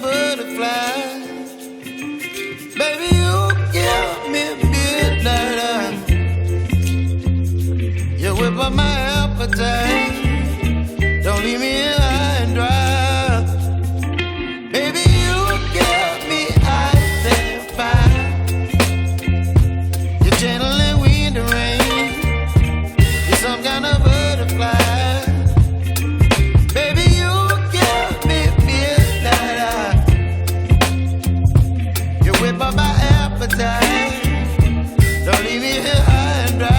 butterfly. Baby, you give me midnight. You whip up my appetite. Don't leave me here high and dry. Baby, you give me ice and fire. You're channeling wind and rain. You're some kind of butterfly. Baby, you give me midnight. You whip up my appetite. Don't leave me here high and dry.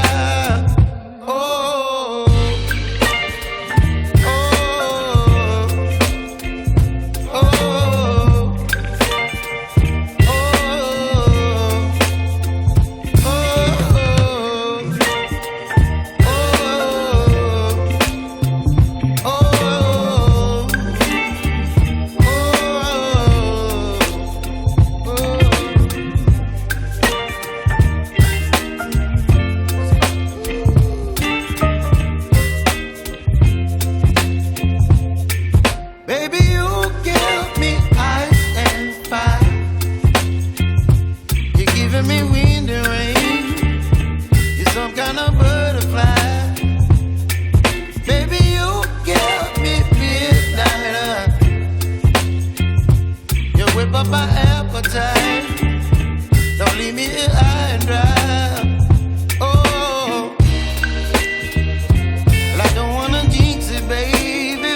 Baby, you give me ice and fire. You're giving me wind and rain. You're some kind of butterfly. Baby, you give me midnight. You whip up my appetite. Don't leave me here high and dry. Oh, well, I don't wanna jinx it, baby.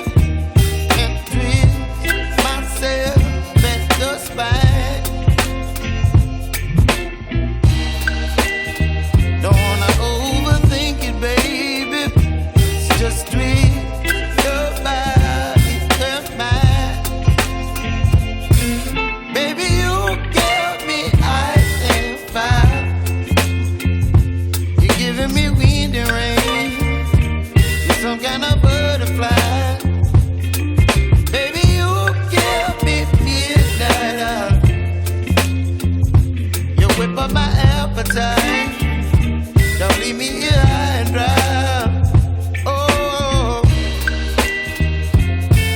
Don't leave me here high and dry. Oh,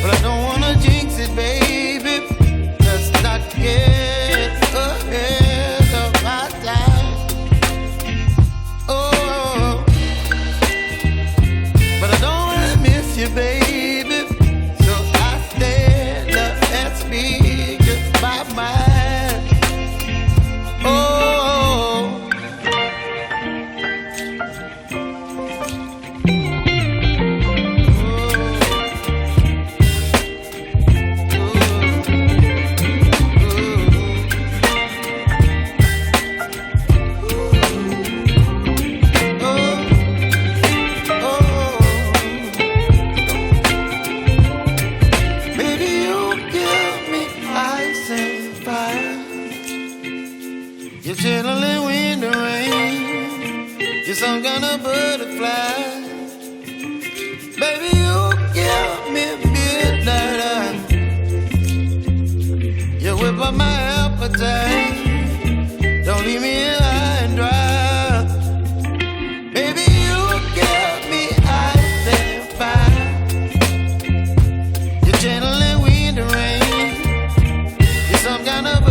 but I don't wanna jinx it, baby. Let's not get ahead of my time. Oh, but I don't wanna miss you, baby. So I stand up and speak my mind. Oh. You're channeling wind and rain. You're some kind of butterfly. Baby, you give me midnight. You whip up my appetite. Don't leave me here high and dry. Baby, you give me ice and fire. You're channeling wind and rain. You're some kind of